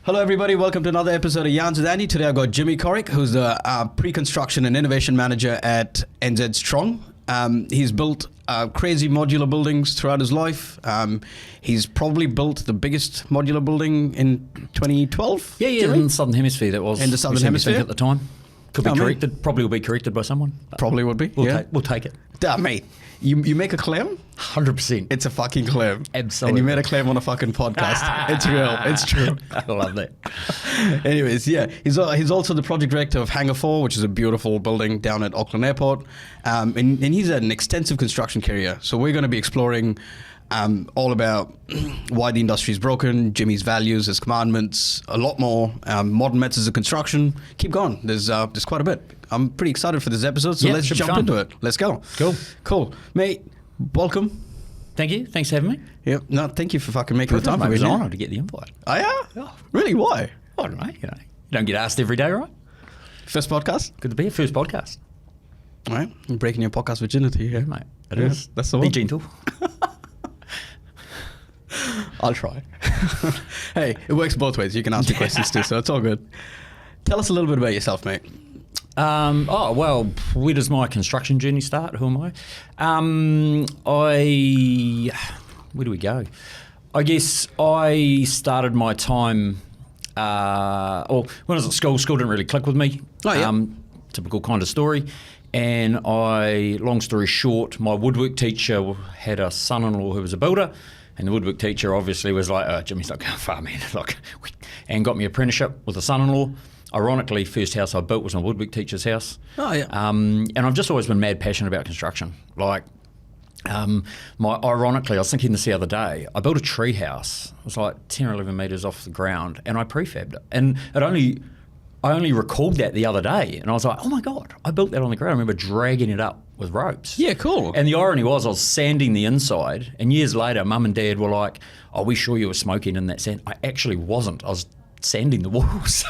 Hello everybody, welcome to another episode of Yarns with Andy. Today I've got Jimmy Corric, who's the pre-construction and innovation manager at NZ Strong. He's built crazy modular buildings throughout his life. He's probably built the biggest modular building in 2012. Yeah, in the Southern Hemisphere that was. In the Southern Hemisphere? At the time. Could be corrected, probably will be corrected by someone. Probably would be, We'll take it. Mate, you make a claim? 100%. It's a fucking claim. Absolutely. And you made a claim on a fucking podcast. It's real. It's true. I love that. Anyways, yeah. He's also the project director of Hangar 4, which is a beautiful building down at Auckland Airport. And he's had an extensive construction career. So we're going to be exploring all about why the industry is broken, Jimmy's values, his commandments, a lot more, modern methods of construction. Keep going. There's quite a bit. I'm pretty excited for this episode, so let's jump into it. Let's go. Cool. Mate, welcome. Thank you. Thanks for having me. Yeah. No, thank you for fucking making the time for me. It was an honour to get the invite. Oh, yeah? Oh. Really? Why? I don't know. You don't get asked every day, right? First podcast? Good to be a first podcast. All right. You're breaking your podcast virginity here. Yeah, mate. It is. That's the Be one. gentle. I'll try. Hey, it works both ways. You can ask me questions too, so it's all good. Tell us a little bit about yourself, mate. Where does my construction journey start? Who am I? Where do we go? I guess I started my time, when I was at school didn't really click with me. Oh, yeah. Typical kind of story. And long story short, my woodwork teacher had a son-in-law who was a builder. And the woodwork teacher obviously was like, oh, Jimmy's not going far, man. And got me an apprenticeship with a son-in-law. Ironically, first house I built was my woodwork teacher's house. Oh, yeah. And I've just always been mad passionate about construction. Ironically, I was thinking this the other day, I built a tree house. It was like 10 or 11 metres off the ground, and I prefabbed it. And I only recalled that the other day, and I was like, oh my God, I built that on the ground. I remember dragging it up with ropes. Yeah, cool. And the irony was I was sanding the inside, and years later, Mum and Dad were like, are we sure you were smoking in that sand? I actually wasn't. I was sanding the walls.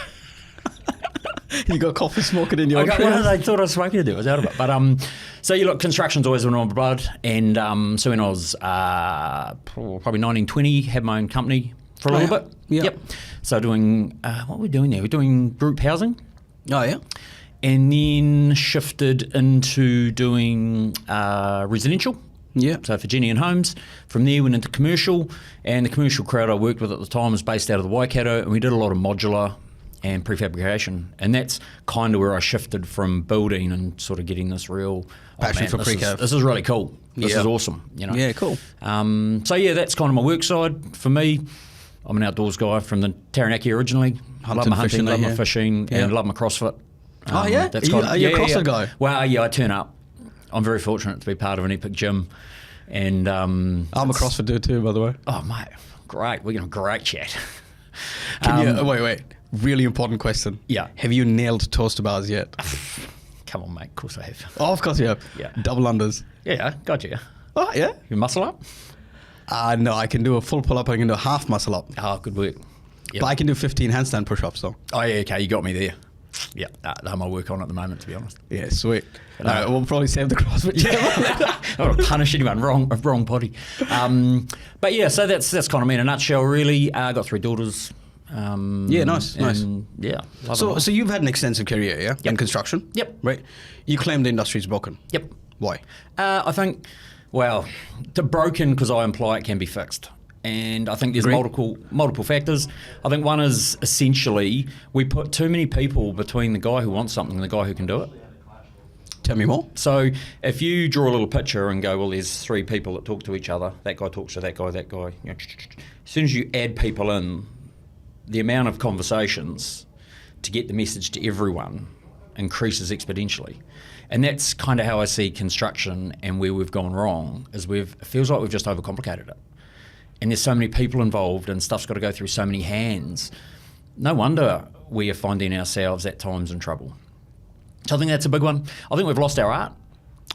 You got coffee smoking in your trees? Well, they thought I was smoking it. I was out of it. But construction's always been on my blood. And so when I was probably 19, 20, had my own company for a little bit. Yeah. Yep. So doing, what are we doing there? We're doing group housing. Oh, yeah. And then shifted into doing residential. Yeah. So Virginian homes. From there went into commercial, and the commercial crowd I worked with at the time was based out of the Waikato, and we did a lot of modular and prefabrication, and that's kind of where I shifted from building and sort of getting this real passion for precab. This is really cool. This is awesome. Yeah, cool. That's kind of my work side for me. I'm an outdoors guy from the Taranaki originally. Love my hunting, love my fishing, and love my CrossFit. Are you a CrossFit guy? Well, yeah, I turn up. I'm very fortunate to be part of an epic gym. And I'm a CrossFit dude too, by the way. Oh, mate, great. We're going to have a great chat. Wait. Really important question. Yeah. Have you nailed toaster bars yet? Come on, mate. Of course I have. Oh, of course you have. Yeah. Double unders. Yeah, gotcha. Oh, yeah? You muscle up? No, I can do a full pull-up. I can do a half muscle up. Oh, good work. But Yep. I can do 15 handstand push-ups, though. Oh, yeah, okay. You got me there. Yeah, that's my work on at the moment, to be honest. Yeah, sweet. We'll probably save the CrossFit. I don't want to punish anyone. Wrong body. But yeah, so that's kind of me in a nutshell, really. I got 3 daughters. Nice. Yeah. So you've had an extensive career, yeah? Yep. In construction? Yep. Right. You claim the industry's broken. Yep. Why? I think, the broken, because I imply it can be fixed. And I think there's multiple factors. I think one is essentially we put too many people between the guy who wants something and the guy who can do it. Tell me more. So if you draw a little picture and go, well, there's 3 people that talk to each other. That guy talks to that guy. As soon as you add people in, the amount of conversations to get the message to everyone increases exponentially. And that's kind of how I see construction and where we've gone wrong, is it feels like we've just overcomplicated it. And there's so many people involved and stuff's got to go through so many hands. No wonder we are finding ourselves at times in trouble. So I think that's a big one. I think we've lost our art.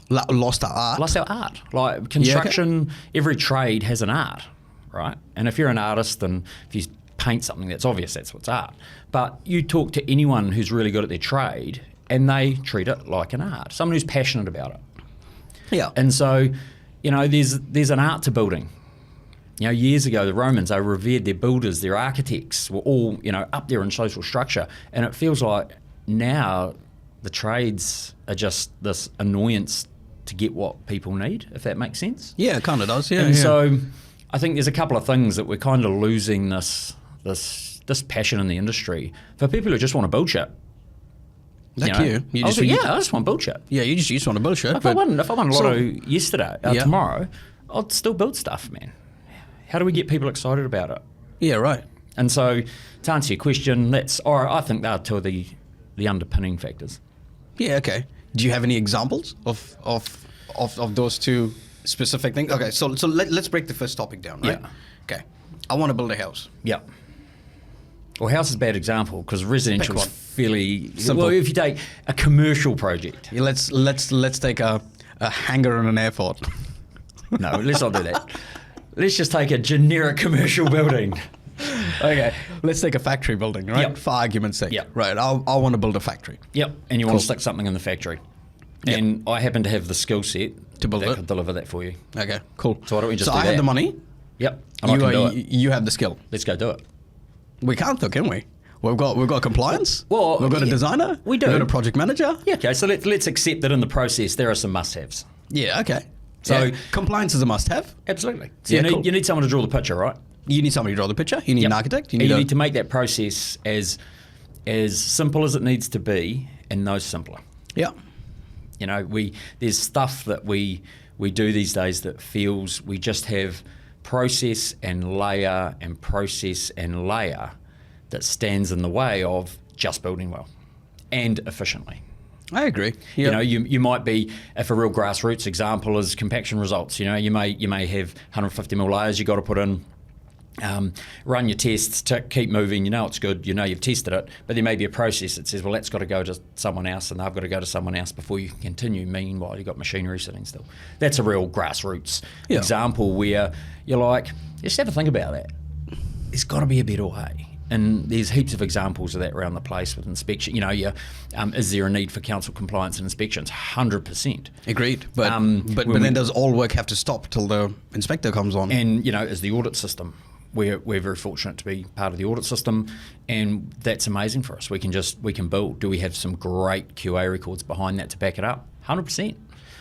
Lost our art? Lost our art. Like construction, every trade has an art, right? And if you're an artist, then if you paint something, that's obvious, that's what's art. But you talk to anyone who's really good at their trade and they treat it like an art, someone who's passionate about it. Yeah. And so, there's an art to building. You know, years ago, the Romans, they revered their builders, their architects were all, you know, up there in social structure. And it feels like now the trades are just this annoyance to get what people need, if that makes sense. Yeah, it kind of does. Yeah. And yeah. so I think there's a couple of things that we're kind of losing this passion in the industry for people who just want to build shit. Like I just want to build shit. Yeah, you just want to build shit. If I won Lotto yesterday, Yeah. tomorrow, I'd still build stuff, man. How do we get people excited about it? Yeah, right. And so, to answer your question, I think they're two of the underpinning factors. Yeah, okay. Do you have any examples of those two specific things? Okay, so let's break the first topic down, right? Yeah. Okay. I want to build a house. Yeah. Well, house is a bad example because residential is one. fairly Simple. Well, if you take a commercial project, Yeah, let's take a hangar in an airport. no, let's not do that. Let's just take a generic commercial building. Okay, let's take a factory building, right? Yep. For argument's sake. Yep. Right, I want to build a factory. Yep, and you want to stick something in the factory. Yep. And I happen to have the skill set To build that it. could deliver that for you. Okay, cool. So why don't we just So do I have that? the money. Yep, and I can do it. You have the skill. Let's go do it. We can't though, can we? We've got compliance. Well, we've got a yeah, designer. we do. We've got a project manager. Yeah, okay, so let's accept that in the process there are some must-haves. Yeah. Okay. So- So compliance is a must-have. Absolutely. So Yeah, you, need, cool. you need someone to draw the picture, right? You need somebody to draw the picture. You need Yep. an architect. You need to make that process as simple as it needs to be and no simpler. Yeah. You know, there's stuff that we do these days that feels we just have process and layer and process and layer that stands in the way of just building well and efficiently. I agree. You know, you might be, if a real grassroots example is compaction results, you know, you may have 150 mil layers you got to put in, run your tests, keep moving, you know it's good, you know you've tested it, but there may be a process that says, well, that's got to go to someone else and they've got to go to someone else before you can continue. Meanwhile, you've got machinery sitting still. That's a real grassroots example where you're like, just have a think about that. There's got to be a better way. And there's heaps of examples of that around the place with inspection. You know, is there a need for council compliance and inspections? 100%. Agreed. But then does all work have to stop till the inspector comes on? And, you know, is the audit system. We're very fortunate to be part of the audit system, and that's amazing for us. We can build. Do we have some great QA records behind that to back it up? 100%.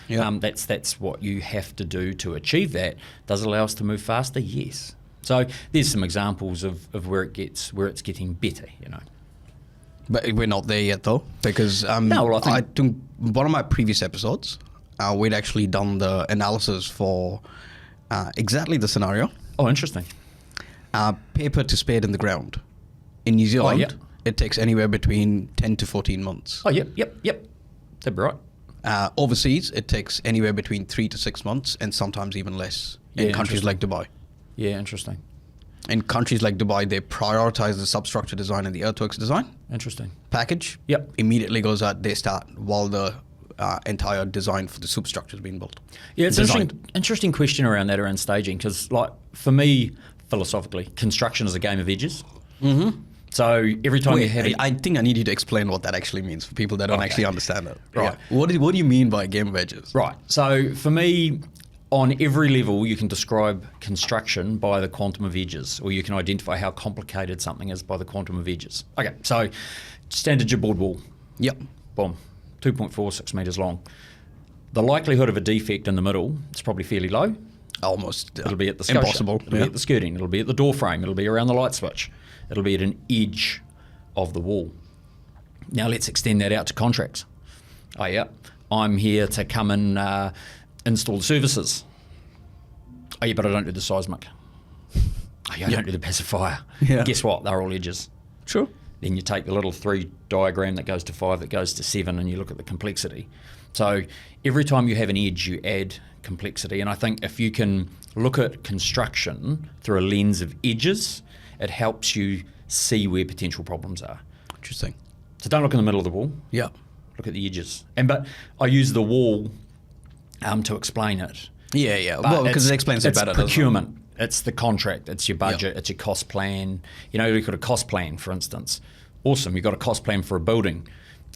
Yeah. That's what you have to do to achieve that. Does it allow us to move faster? Yes. So there's some examples of where it's getting better, you know. But we're not there yet, though, because No, well, I I think one of my previous episodes, we'd actually done the analysis for exactly the scenario. Oh, interesting. Paper to spade in the ground. In New Zealand, yeah. it takes anywhere between 10 to 14 months. Oh, yep. That'd be right. Overseas, it takes anywhere between 3 to 6 months, and sometimes even less in Yeah, countries like Dubai. Yeah, interesting. In countries like Dubai, they prioritize the substructure design and the earthworks design. Interesting. Package Yep. immediately goes out, they start while the entire design for the superstructure is being built. Yeah, it's Designed. an interesting question around that, around staging, because, like, for me, philosophically, construction is a game of edges. Mm-hmm. So every time you have I think I need you to explain what that actually means for people that don't Okay. actually understand it. Right. Yeah. What do you mean by a game of edges? Right. So for me, on every level, you can describe construction by the quantum of edges, or you can identify how complicated something is by the quantum of edges. Okay, so standard gibboard wall, Yep. boom, 2.46 metres long. The likelihood of a defect in the middle is probably fairly low. Almost It'll be at the scotia. impossible. It'll be at the skirting. It'll be at the door frame. It'll be around the light switch. It'll be at an edge of the wall. Now let's extend that out to contracts. Oh yeah, I'm here to come and install the services. Oh yeah, but I don't do the seismic. Oh yeah, I don't do the pacifier. Yeah. Guess what? They're all edges. True. Then you take the little 3 diagram that goes to 5, that goes to 7, and you look at the complexity. So every time you have an edge, you add complexity. And I think if you can look at construction through a lens of edges, it helps you see where potential problems are. Interesting. So don't look in the middle of the wall. Yeah. Look at the edges. But I use the wall to explain it. Yeah, yeah. But Well, because it explains it it's better. doesn't it? procurement. It's the contract. It's your budget. Yeah. It's your cost plan. You know, you've got a cost plan, for instance. Awesome. You've got a cost plan for a building.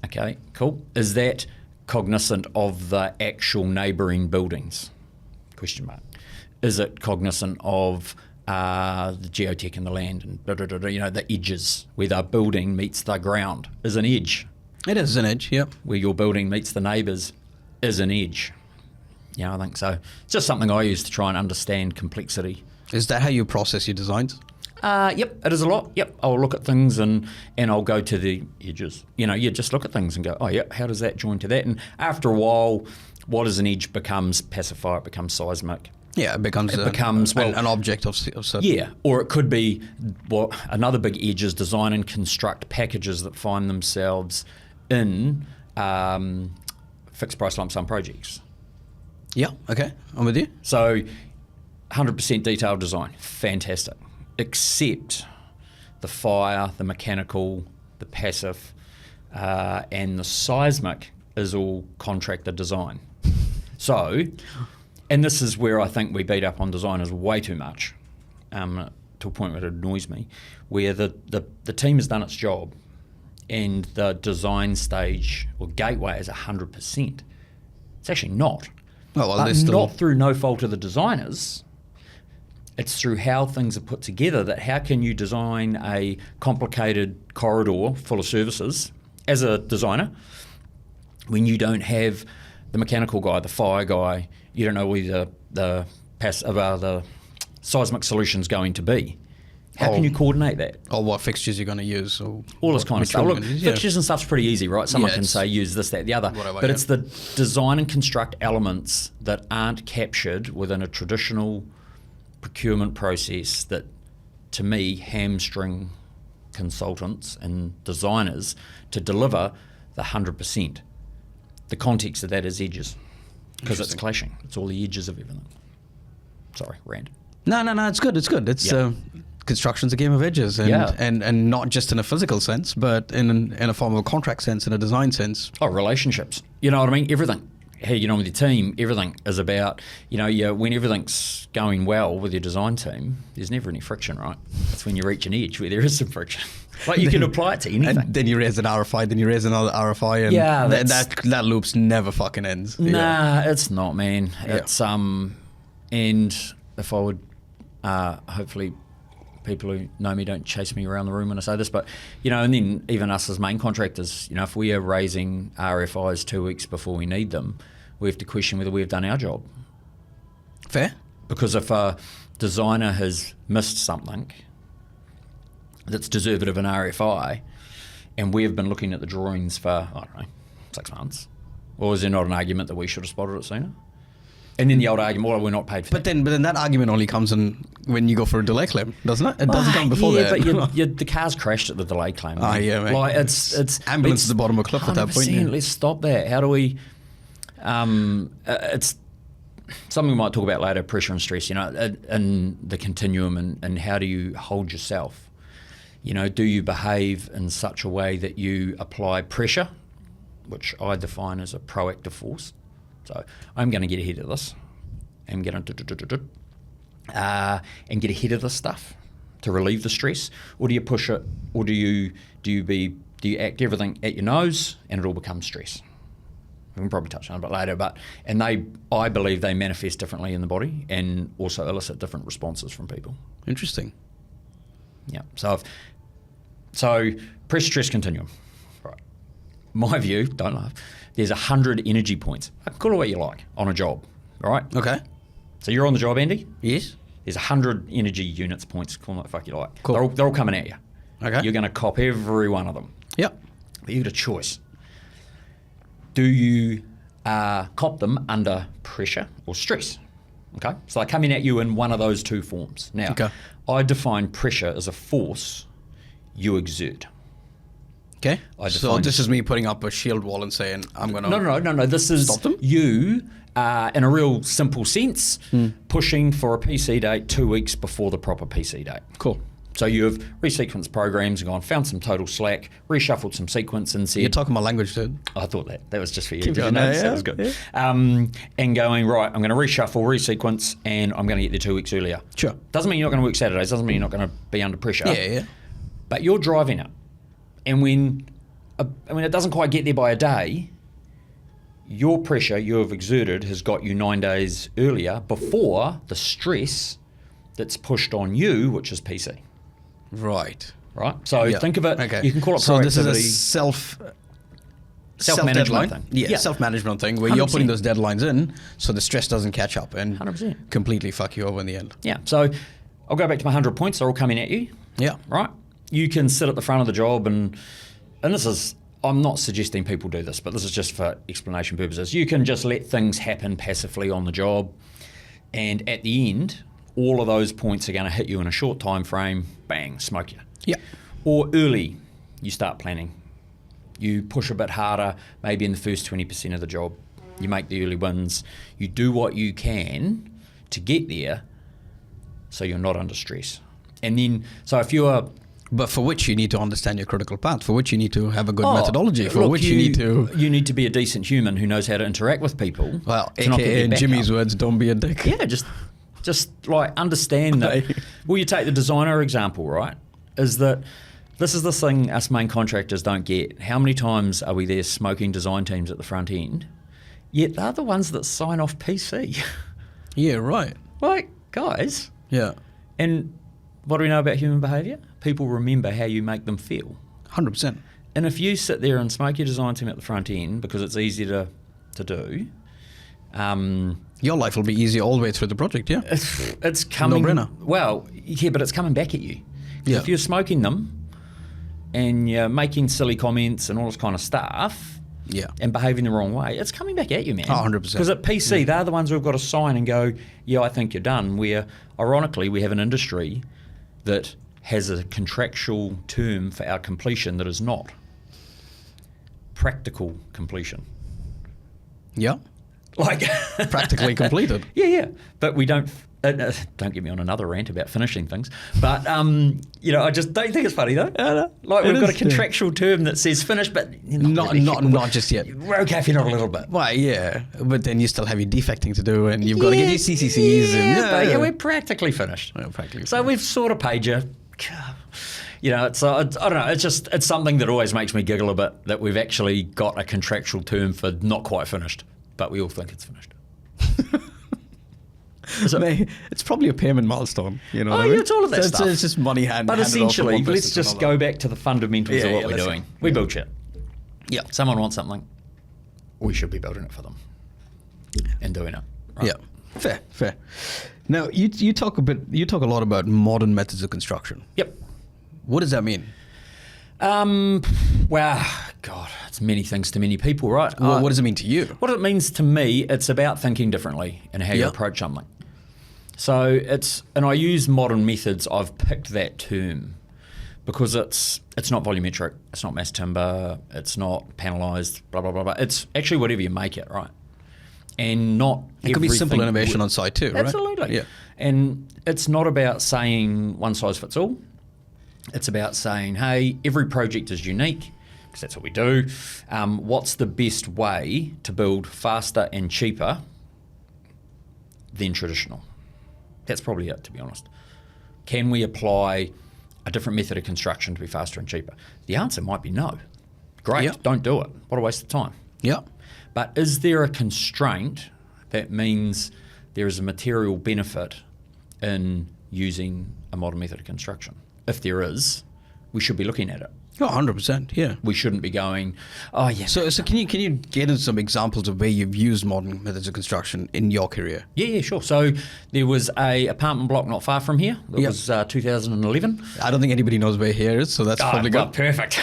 Okay, cool. Is that cognizant of the actual neighbouring buildings? Question mark. Is it cognizant of the geotech in the land and the edges where the building meets the ground is an edge. It is an edge, yep. Where your building meets the neighbours is an edge. Yeah, I think so. It's just something I use to try and understand complexity. Is that how you process your designs? Yep, it is a lot. Yep, I'll look at things and I'll go to the edges. You just look at things and go, oh yeah, how does that join to that? And after a while, what is an edge becomes pacifier, it becomes seismic. Yeah, it becomes an object of certain. Yeah, or it could be another big edge is design and construct packages that find themselves in fixed price lump sum projects. Yeah, okay, I'm with you. So 100% detailed design, fantastic. Except the fire, the mechanical, the passive, and the seismic is all contractor design. So, and this is where I think we beat up on designers way too much, to a point where it annoys me, where the team has done its job and the design stage or gateway is 100%. It's actually not. Oh, well, but not through no fault of the designers. It's through how things are put together that how can you design a complicated corridor full of services as a designer when you don't have the mechanical guy, the fire guy, you don't know where the seismic solution's going to be. How can you coordinate that? Or what fixtures you're going to use. Or all this kind of stuff. Look, fixtures and stuff's pretty easy, right? Someone can say use this, that, the other. But it's the design and construct elements that aren't captured within a traditional procurement process that, to me, hamstring consultants and designers to deliver the 100%. The context of that is edges, because it's clashing. It's all the edges of everything. Sorry, rant. No, it's good. It's construction's a game of edges, and not just in a physical sense, but in a form of a contract sense, in a design sense. Oh, relationships. You know what I mean? Everything. How you get on with your team, everything is about, when everything's going well with your design team, there's never any friction, right? That's when you reach an edge where there is some friction. Like you can apply it to anything. And then you raise an RFI, then you raise another RFI, and that loop's never fucking ends. Nah, it's not, man. It's and if I would, hopefully people who know me don't chase me around the room when I say this, but and then even us as main contractors, if we are raising RFIs 2 weeks before we need them, we have to question whether we've done our job. Fair. Because if a designer has missed something that's deserving of an RFI, and we have been looking at the drawings for, 6 months, or is there not an argument that we should have spotted it sooner? And then the old argument, well, we're not paid for that. But then that argument only comes in when you go for a delay claim, doesn't it? It doesn't come before that. But the car's crashed at the delay claim. Yeah, mate. Like it's ambulance at the bottom of a cliff at that point. Let's stop that. How do we? It's something we might talk about later. Pressure and stress. In the continuum, and how do you hold yourself? Do you behave in such a way that you apply pressure, which I define as a proactive force. So I'm going to get ahead of this and get ahead of this stuff to relieve the stress, or do you push it, or do you act everything at your nose and it all becomes stress? We can probably touch on it a bit later, I believe they manifest differently in the body and also elicit different responses from people. Interesting. Yeah. So pressure stress continuum. Right. My view, don't laugh. There's 100 energy points. I can call it what you like on a job, all right? Okay. So you're on the job, Andy? Yes. There's 100 energy units, points, call them what the fuck you like. Cool. They're all coming at you. Okay. You're going to cop every one of them. Yep. But you've got a choice. Do you cop them under pressure or stress? Okay. So they're coming at you in one of those two forms. Now, I define pressure as a force you exert. Okay. So this is me putting up a shield wall and saying, I'm going to... No. This is stop them? You, in a real simple sense, pushing for a PC date 2 weeks before the proper PC date. Cool. So you have resequenced programs and gone, found some total slack, reshuffled some sequence and said... You're talking my language, dude. I thought that was just for you. Keep going. That was good. Yeah. And going, right, I'm going to reshuffle, resequence, and I'm going to get there 2 weeks earlier. Sure. Doesn't mean you're not going to work Saturdays. Doesn't mean you're not going to be under pressure. Yeah. But you're driving it. And when it doesn't quite get there by a day, your pressure you have exerted has got you 9 days earlier before the stress that's pushed on you, which is PC. Right. Right? So think of it, Okay. you can call it So this is a self-management self-management thing. Yeah, self-management thing where you're 100%. putting those deadlines in so the stress doesn't catch up and 100%. completely fuck you over in the end. Yeah. So I'll go back to my 100 points. They're all coming at you. Yeah. Right? You can sit at the front of the job and this is, I'm not suggesting people do this, but this is just for explanation purposes. You can just let things happen passively on the job, and at the end, all of those points are going to hit you in a short time frame, bang, smoke you. Yeah. Or early, you start planning. You push a bit harder, maybe in the first 20% of the job. You make the early wins. You do what you can to get there so you're not under stress. And then, so if you're... But for which you need to understand your critical path, for which you need to have a good methodology, for look, which you need to... You need to be a decent human who knows how to interact with people. Well, to not get aka their in back Jimmy's up. words, don't be a dick. Yeah, just like understand that. Well, you take the designer example, right? Is that this is the thing us main contractors don't get. How many times are we there smoking design teams at the front end? Yet they're the ones that sign off PC. Yeah, right. Like, guys. Yeah. And what do we know about human behaviour? People remember how you make them feel. 100%. And if you sit there and smoke your design team at the front end because it's easy to do, Your life will be easier all the way through the project, yeah? it's coming. No-brainer. Well, yeah, but it's coming back at you. Yeah. If you're smoking them and you're making silly comments and all this kind of stuff, Yeah. and behaving the wrong way, it's coming back at you, man. Oh, 100%. Because at PC, they're the ones who've got to sign and go, yeah, I think you're done. Where, ironically, we have an industry that has a contractual term for our completion that is not practical completion. Yeah. Like Practically completed. Yeah. But we don't get me on another rant about finishing things. But, I just don't think it's funny, though. Like, we've got a contractual term that says finish, but you're Not just yet. We're okay if you're not a little bit. Well, yeah, but then you still have your defecting to do, and you've got to get your CCCs. Yeah, we're practically finished. Well, practically So finished. we've sort of paid you. It's I don't know. It's something that always makes me giggle a bit that we've actually got a contractual term for not quite finished, but we all think it's finished. So, It's probably a payment milestone, you know. Oh, what I mean? yeah, it's all of that So stuff. It's just money hand. but handed off from essentially, one person let's to just another. go back to the fundamentals of what we're doing. We build shit. Yeah. Someone wants something, we should be building it for them and doing it. Right? Yeah. Fair. Now you talk a lot about modern methods of construction. Yep. What does that mean? Well, God, it's many things to many people, right? Well, what does it mean to you? What it means to me, it's about thinking differently and how you Yeah. approach something. So and I use modern methods. I've picked that term because it's not volumetric, it's not mass timber, it's not panelised, blah blah blah blah. It's actually whatever you make it, right? And not It could be simple everything innovation on site too, right? Absolutely. Yeah. And it's not about saying one size fits all. It's about saying, hey, every project is unique, because that's what we do. What's the best way to build faster and cheaper than traditional? That's probably it, to be honest. Can we apply a different method of construction to be faster and cheaper? The answer might be no. Great, Yeah. don't do it. What a waste of time. Yeah. But is there a constraint that means there is a material benefit in using a modern method of construction? If there is, we should be looking at it. Oh, 100%. Yeah. We shouldn't be going, oh yeah. So can you get into some examples of where you've used modern methods of construction in your career? Yeah, sure. So there was a apartment block not far from here. It Yeah. was 2011. I don't think anybody knows where here is, so that's probably well, good. perfect.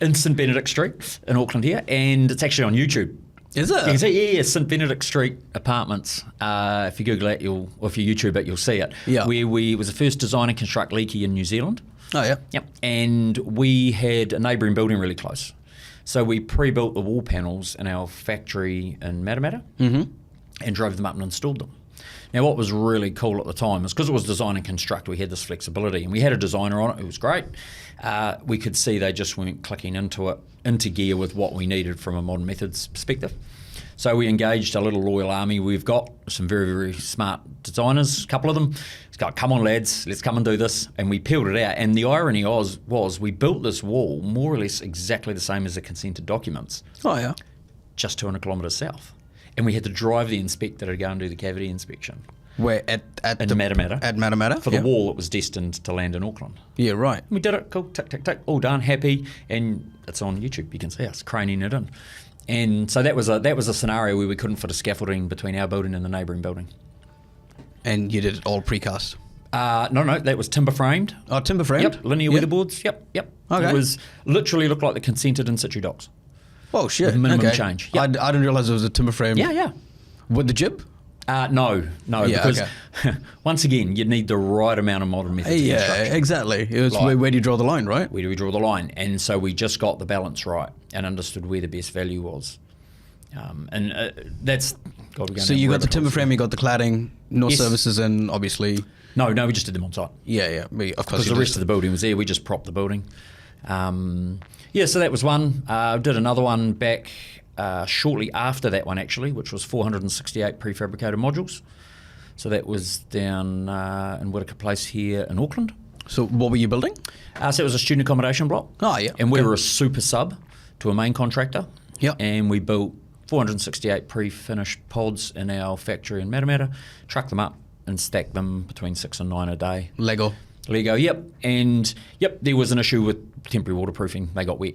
In St Benedict Street in Auckland here, and it's actually on YouTube. Is it? You can see, yeah, St Benedict Street Apartments. If you Google it, or if you YouTube it, you'll see it. Yeah. Where it was the first design and construct leaky in New Zealand. Oh, yeah. Yep. And we had a neighbouring building really close. So we pre-built the wall panels in our factory in Matamata and drove them up and installed them. Now, what was really cool at the time was because it was design and construct, we had this flexibility, and we had a designer on it who was great. We could see they just weren't clicking into gear with what we needed from a modern methods perspective. So we engaged a little loyal army. We've got some very, very smart designers, a couple of them. It's got, come on lads, let's come and do this. And we peeled it out. And the irony was we built this wall more or less exactly the same as the consented documents, Oh, yeah. just 200 kilometres south. And we had to drive the inspector to go and do the cavity inspection. Where at Matamata. At Matamata? For the wall, it was destined to land in Auckland. Yeah, right. We did it, cool, tick, tick, tick, all done, happy, and it's on YouTube. You can see us craning it in. And so that was a scenario where we couldn't fit a scaffolding between our building and the neighbouring building. And you did it all precast? No, that was timber framed. Oh, timber framed? Yep, linear weatherboards. Yep. Okay. It was literally looked like the consented in situ docks. Oh, shit. With minimum okay. change. I Yep. didn't realise it was a timber frame. Yeah. With the jib? No, Yeah, because okay. once again, you need the right amount of modern methods of Yeah, construction. exactly. It was Like- where do you draw the line, right? Where do we draw the line? And so we just got the balance right and understood where the best value was. That's... God, we're going So down you got rabbit the timber holes frame, you got the cladding, no Yes. services, and obviously... here. No, we just did them on site. Yeah. Of course Because you the rest did. of the building was there. We just propped the building. So that was one. Did another one back shortly after that one, actually, which was 468 prefabricated modules. So that was down in Whitaker Place here in Auckland. So what were you building? So it was a student accommodation block. Oh, yeah. And we Okay. were a super sub to a main contractor. Yep. And we built 468 pre-finished pods in our factory in Matamata, trucked them up and stacked them between 6 and 9 a day. Lego. Lego, yep. And, there was an issue with temporary waterproofing. They got wet.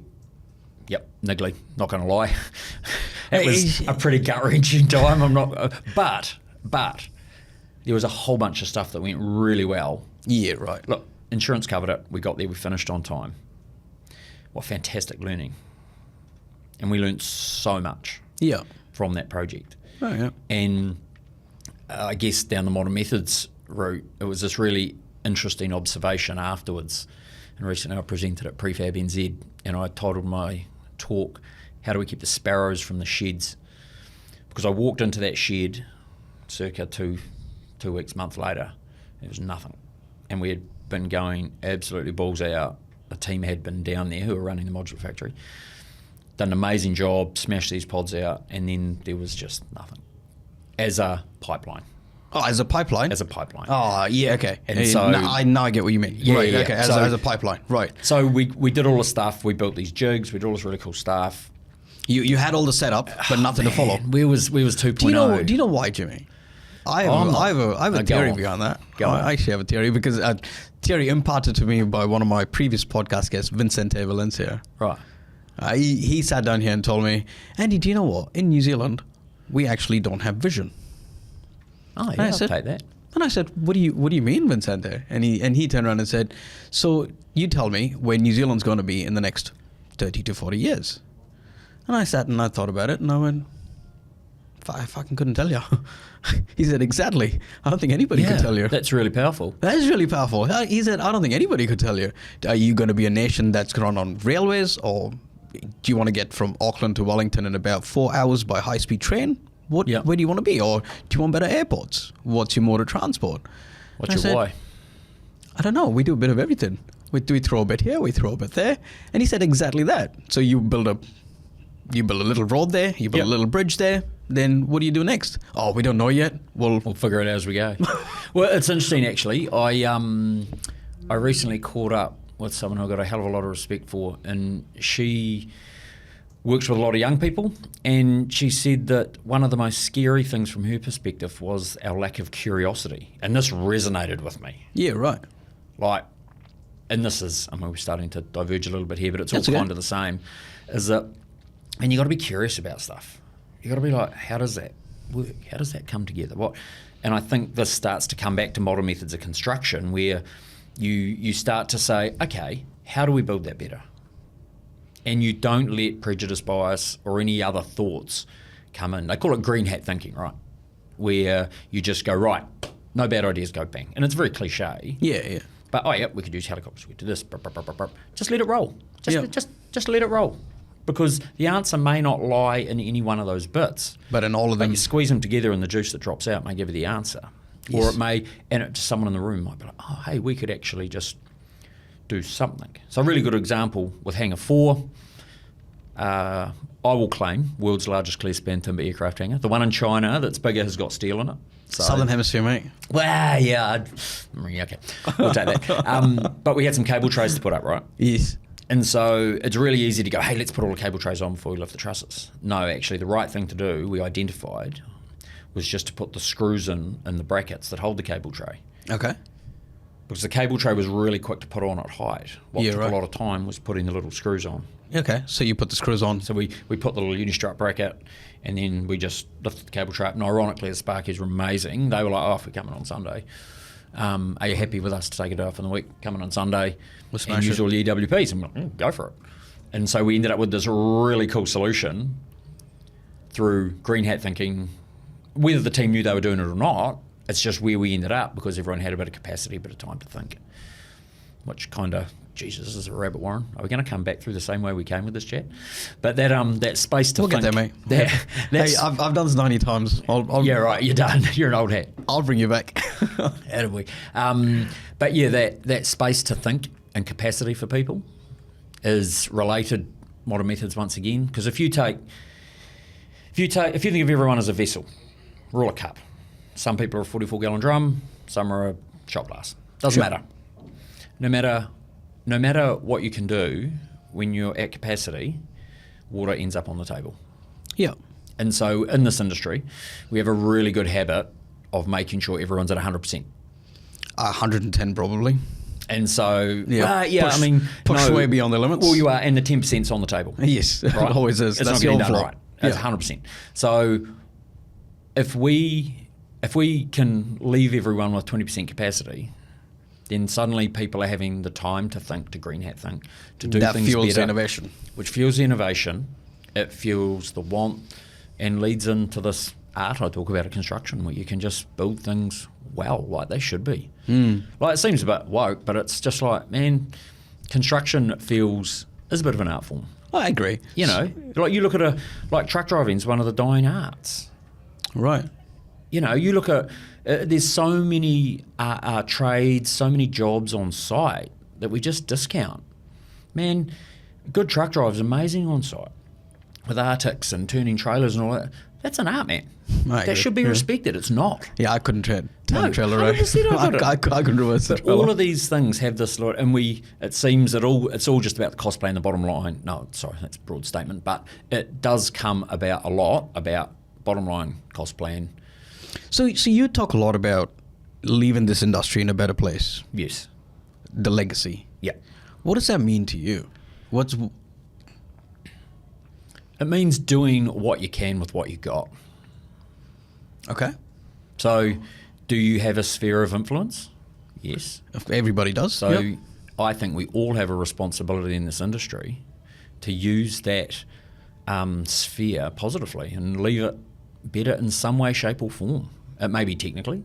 Yep, niggly, not going to lie. It was a pretty gut-wrenching time. I'm not... But there was a whole bunch of stuff that went really well. Yeah, right. Look, insurance covered it. We got there. We finished on time. What fantastic learning. And we learnt so much Yeah. from that project. Oh, yeah. And I guess down the modern methods route, it was this really interesting observation afterwards. And recently I presented at Prefab NZ and I titled my talk, How Do We Keep the Sparrows from the Sheds? Because I walked into that shed circa two weeks, month later, there was nothing. And we had been going absolutely balls out. A team had been down there who were running the modular factory, done an amazing job, smashed these pods out, and then there was just nothing. As a pipeline. Oh, as a pipeline? As a pipeline. Oh, yeah, okay. And so- now I get what you mean. Yeah, right, yeah. okay, as, So- as a pipeline, right. So we did all the stuff. We built these jigs. We did all this really cool stuff. You had all the setup, but nothing to follow. We was 2.0. Do you know why, Jimmy? I have a Go theory on. behind that. Go on. I actually have a theory because a theory imparted to me by one of my previous podcast guests, Vincente Valencia. Right. He sat down here and told me, Andy, do you know what? In New Zealand, we actually don't have vision. Oh, I yeah, I'll said- take that. And I said, what do you mean, Vincente? And he turned around and said, so you tell me where New Zealand's going to be in the next 30 to 40 years. And I sat and I thought about it and I went, I fucking couldn't tell you. He said, exactly. I don't think anybody could tell you. That's really powerful. That is really powerful. He said, I don't think anybody could tell you. Are you going to be a nation that's run on railways, or do you want to get from Auckland to Wellington in about 4 hours by high-speed train? Where do you want to be? Or do you want better airports? What's your mode of transport? What's And I your said, why? I don't know. We do a bit of everything. We throw a bit here, we throw a bit there. And he said exactly that. So you build a little road there, you build a little bridge there, then what do you do next? Oh, we don't know yet. We'll figure it out as we go. Well, it's interesting actually. I recently caught up with someone who I got a hell of a lot of respect for, and she works with a lot of young people, and she said that one of the most scary things from her perspective was our lack of curiosity, and this resonated with me. Yeah, right. Like, and this is, we're starting to diverge a little bit here, but it's all That's okay. kind of the same, is that, and you got to be curious about stuff. You got to be like, how does that work? How does that come together? And I think this starts to come back to modern methods of construction, where you start to say, okay, how do we build that better? And you don't let prejudice, bias, or any other thoughts come in. They call it green hat thinking, right? Where you just go, right, no bad ideas, go bang. And it's very cliche. Yeah. But, we could use helicopters, we could do this, just let it roll. Just let it roll. Because the answer may not lie in any one of those bits. But in all of But them... you squeeze them together and the juice that drops out may give you the answer. Yes. Or it may, and just someone in the room might be like, oh, hey, we could actually just do something. So a really good example with Hangar 4, I will claim, world's largest clear span timber aircraft hangar. The one in China that's bigger has got steel in it. So, Southern Hemisphere, mate. well, yeah, okay, we'll take that. But we had some cable trays to put up, right? Yes. And so it's really easy to go, hey, let's put all the cable trays on before we lift the trusses. No, actually, the right thing to do, we identified, was just to put the screws in the brackets that hold the cable tray. Okay. Because the cable tray was really quick to put on at height. What took right. a lot of time was putting the little screws on. Okay, so you put the screws on. So we put the little unistrut bracket, and then we just lifted the cable tray up. And ironically, the Sparkies were amazing. They were like, "Oh, if we're coming on Sunday, are you happy with us to take it off in the week? Coming on Sunday and use all the EWPs?" And we're like, go for it. And so we ended up with this really cool solution through green hat thinking. Whether the team knew they were doing it or not, it's just where we ended up because everyone had a bit of capacity, a bit of time to think. Which kind of, Jesus, this is a rabbit warren. Are we going to come back through the same way we came with this chat? But that space to We'll think. get there, mate. Hey, I've done this 90 times. Yeah, right. You're done. You're an old hat. I'll bring you back. Attaboy. But yeah, that space to think and capacity for people is related modern methods once again. Because if you think of everyone as a vessel, we're all a cup. Some people are a 44-gallon drum. Some are a shot glass. Doesn't matter. No matter what you can do, when you're at capacity, water ends up on the table. Yeah. And so in this industry, we have a really good habit of making sure everyone's at 100%. 110 probably. And so, push way beyond the limits. Well, you are, and the 10%'s on the table. Yes, right? It always is. It's That's not the getting old done floor. right. It's 100%. So if we can leave everyone with 20% capacity, then suddenly people are having the time to think, to green hat think, to do that things fuels better, innovation. Which fuels the innovation. It fuels the want and leads into this art I talk about of construction, where you can just build things well, like they should be. Like, it seems a bit woke, but it's just like, man, construction is a bit of an art form. I agree. You know, like you look at truck driving is one of the dying arts. Right. You know, you look at, there's so many trades, so many jobs on site that we just discount. Man, a good truck driver is amazing on site with artics and turning trailers and all that. That's an art, man. That should be respected. It's not. Yeah, I couldn't turn a trailer right. I couldn't reverse that. All of these things have this, and it seems that it's all just about the cost plan, the bottom line. No, sorry, that's a broad statement, but it does come about a lot about bottom line, cost plan. So you talk a lot about leaving this industry in a better place. Yes. The legacy. Yeah. What does that mean to you? It means doing what you can with what you got. Okay. So, do you have a sphere of influence? Yes. Everybody does. So, I think we all have a responsibility in this industry to use that sphere positively and leave it better in some way, shape or form. It may be technically.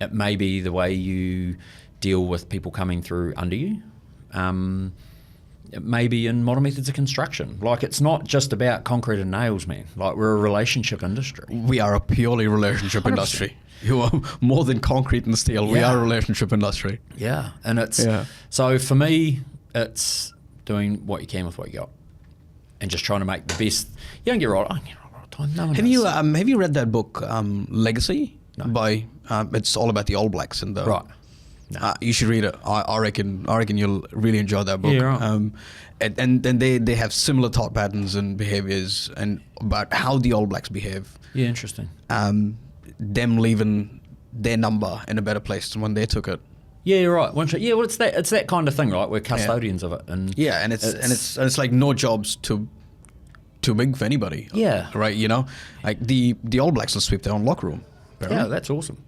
It may be the way you deal with people coming through under you. It may be in modern methods of construction. Like, it's not just about concrete and nails, man. Like, we're a relationship industry. We are a purely relationship 100%. Industry. You are more than concrete and steel. Yeah. We are a relationship industry. Yeah. And so for me, it's doing what you can with what you got and just trying to make the best. You don't get right. I don't get right all the time. No one does. Have you read that book, Legacy? No. By it's all about the All Blacks and the right. No. You should read it. I reckon you'll really enjoy that book. Yeah, right. And they have similar thought patterns and behaviors and about how the All Blacks behave. Yeah, interesting. Them leaving their number in a better place than when they took it. Yeah, you're right. Well, it's that kind of thing, right? We're custodians of it, and it's like no jobs too big for anybody. Yeah, right. You know, like the All Blacks will sweep their own locker room. Apparently. Yeah, that's awesome.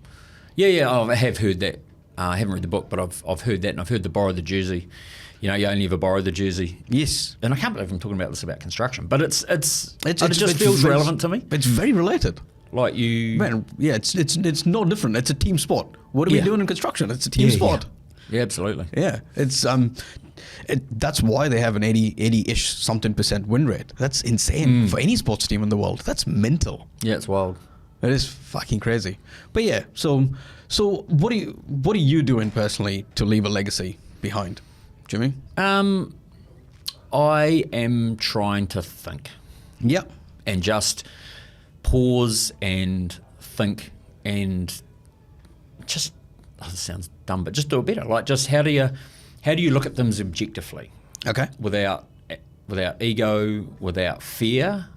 Yeah, I have heard that. I haven't read the book, but I've heard that, and I've heard the borrow the jersey. You know, you only ever borrow the jersey. Yes. And I can't believe I'm talking about this about construction, but it just feels relevant to me. It's very related. Like you, man. Yeah, it's no different. It's a team sport. What are we doing in construction? It's a team sport. Yeah, absolutely. Yeah, it's that's why they have an 80-ish something % win rate. That's insane for any sports team in the world. That's mental. Yeah, it's wild. It is fucking crazy. But yeah, so what are you doing personally to leave a legacy behind, Jimmy? I am trying to think. Yeah. And just pause and think and just, this sounds dumb, but just do it better. Like, just how do you look at things objectively? Okay. Without ego, without fear.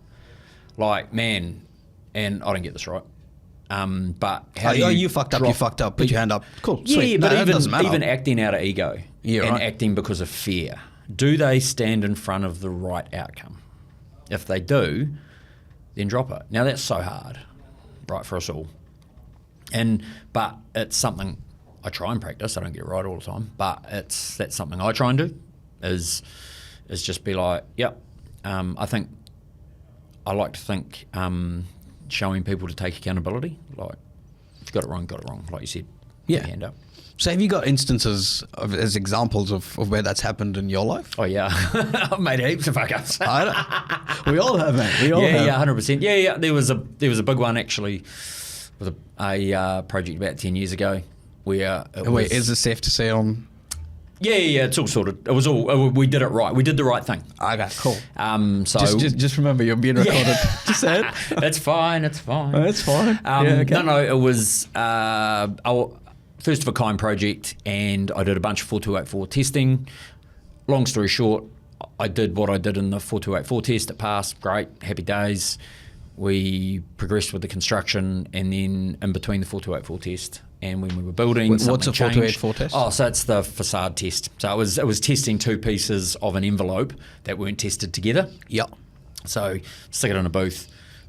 Like, man, and I don't get this right. But how you fucked up. You fucked up. Put your hand up. Cool. Yeah, Sweet. but No, that doesn't matter. even acting out of ego and right. acting because of fear, do they stand in front of the right outcome? If they do, then drop it. Now that's so hard, right, for us all. But it's something I try and practice. I don't get it right all the time, but that's something I try and do. Is just be like, yep. I like to think showing people to take accountability. Like, if you got it wrong. Like you said, put your hand up. So have you got instances as examples of where that's happened in your life? Oh yeah, I've made heaps of fuck ups. We all have, man. We all have. Yeah, 100%. Yeah. There was a big one actually with a project about 10 years ago. Where Wait, is it safe to say on? Yeah. It's all sorted. It was all. We did it right. We did the right thing. Okay, cool. So just remember you're being recorded. Just say it. It's fine. It's fine. It's fine. No. It was our first of a kind project, and I did a bunch of 4284 testing. Long story short, I did what I did in the 4284 test. It passed. Great. Happy days. We progressed with the construction, and then in between the 4284 test and when we were building, What's something a changed. 4284 test? Oh, so it's the facade test. So it was testing two pieces of an envelope that weren't tested together. Yep. So stick it in a booth,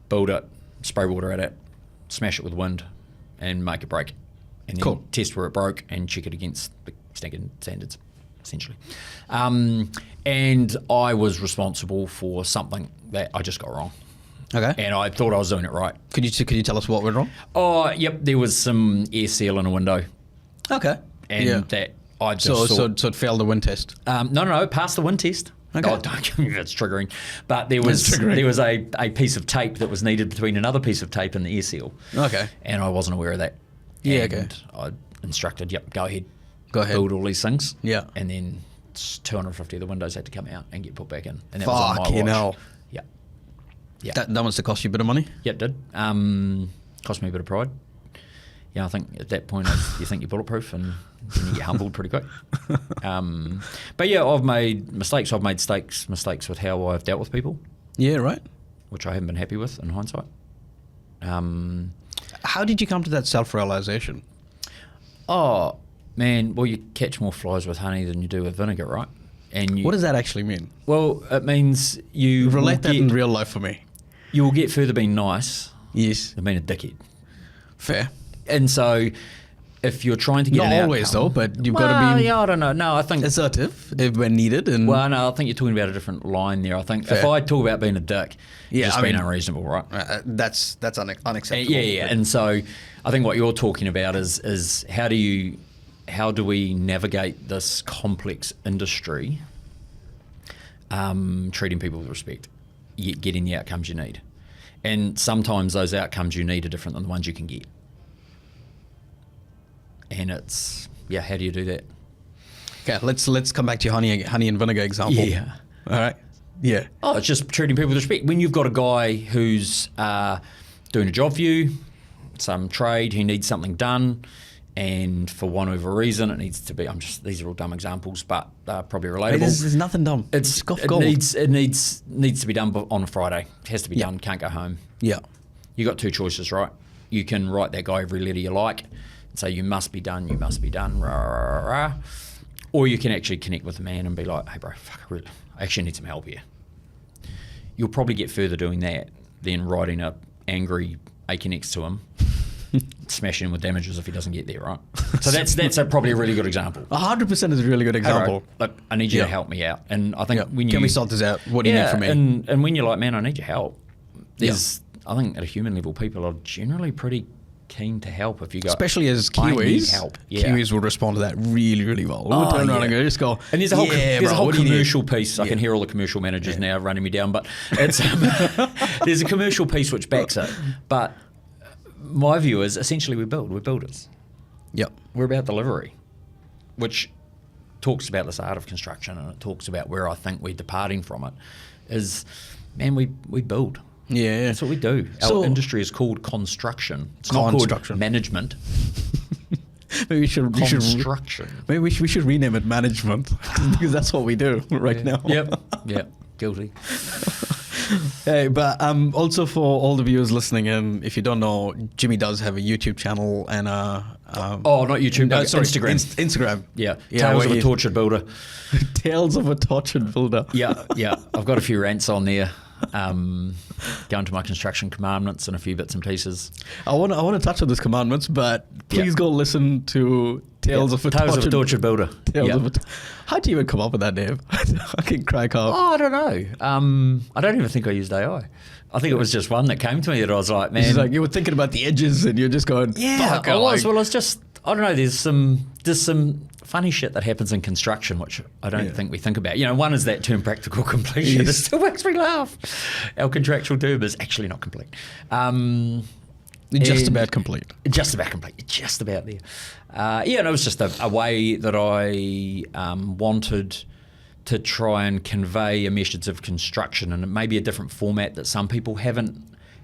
build it, spray water at it, smash it with wind, and make it break. And then test where it broke and check it against the standards, essentially. And I was responsible for something that I just got wrong. Okay. And I thought I was doing it right. Could you tell us what went wrong? Oh, yep. There was some air seal in a window. Okay. And that I just thought... So it failed the wind test? No, it passed the wind test. Okay. Oh, don't give me that's triggering. But there was a piece of tape that was needed between another piece of tape and the air seal. Okay. And I wasn't aware of that. Yeah, and okay. I instructed, go ahead. Go Build all these things. Yeah. And then 250 of the windows had to come out and get put back in. And that was on my watch. Hell. Yeah. That must have cost you a bit of money? Yeah, it did. Cost me a bit of pride. Yeah, I think at that point you think you're bulletproof and then you get humbled pretty quick. But yeah, I've made mistakes. I've made mistakes with how I've dealt with people. Yeah, right. Which I haven't been happy with in hindsight. How did you come to that self-realization? Oh, man, well, you catch more flies with honey than you do with vinegar, right? And what does that actually mean? Well, it means you relate that in real life for me. You will get further being nice than being a dickhead. Fair. And so if you're trying to get not always though, but you've got to be. Yeah, I don't know. No, I think assertive if when needed. And well, no, I think you're talking about a different line there. I think if I talk about being a dick, just being unreasonable, right? That's unacceptable. Yeah. And so I think what you're talking about is how do we navigate this complex industry, treating people with respect, yet getting the outcomes you need. And sometimes those outcomes you need are different than the ones you can get. And it's, how do you do that? Okay, let's come back to your honey and vinegar example. Yeah. All right. Yeah. Oh, it's just treating people with respect. When you've got a guy who's doing a job for you, some trade, he needs something done, and for one or other reason it needs to be, these are all dumb examples, but probably relatable. There's nothing dumb. It needs to be done on a Friday. It has to be done, can't go home. Yeah. You got two choices, right? You can write that guy every letter you like and say, you must be done, rah, rah, rah, rah. Or you can actually connect with the man and be like, hey bro, I actually need some help here. You'll probably get further doing that than writing a angry achy next to him, smashing him with damages if he doesn't get there, right? So that's probably a really good example. 100% is a really good example. Hey bro, look, I need you to help me out. And I think when you... Can we sort this out? What do you need from me? And when you're like, man, I need your help, I think at a human level, people are generally pretty keen to help if you go. Especially as Kiwis. I need help. Yeah. We'll respond to that really, really well. We'll turn around and just go. And there's a whole commercial piece. I can hear all the commercial managers now running me down, but it's there's a commercial piece which backs it. But my view is essentially we're builders. Yep. We're about delivery, which talks about this art of construction, and it talks about where I think we're departing from it. Is, man, we build. Yeah. That's what we do. Our industry is called construction. It's not called management. Maybe we should construction. Maybe we should rename it management because that's what we do right now. Yep. Guilty. Hey, but also for all the viewers listening in, if you don't know, Jimmy does have a YouTube channel and Oh, not YouTube. No, sorry, Instagram. Instagram. Yeah. Tales of a Tortured Builder. Tales of a Tortured Builder. Yeah. I've got a few rants on there. Going to my construction commandments and a few bits and pieces. I want to touch on these commandments, but please go listen to Tales of a Tortured Builder. How'd you even come up with that name? I can crack up. Oh, I don't know. I don't even think I used AI. I think it was just one that came to me that I was like, man. It's like you were thinking about the edges and you're just going, yeah, fuck. I was. Well, I was just, I don't know, there's some funny shit that happens in construction which I don't think we think about. You know, one is that term practical completion. It still makes me laugh. Our contractual term is actually not complete. Just about complete. Just about complete. Just about there. And it was just a way that I wanted to try and convey a message of construction and maybe a different format that some people haven't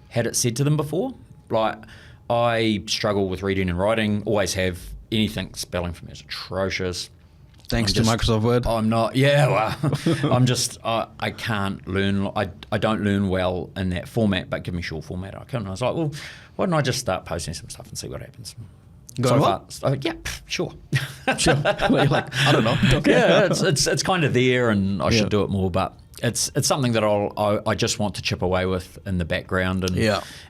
had it said to them before. Like, I struggle with reading and writing, always have. Anything spelling for me is atrocious. Thanks to Microsoft Word. I'm not, I can't learn, I don't learn well in that format, but give me short format, I can. I was like, well, why don't I just start posting some stuff and see what happens? Sure. Sure. Like, I don't know. Okay. Yeah, it's kind of there, and I should do it more, but it's something that I just want to chip away with in the background,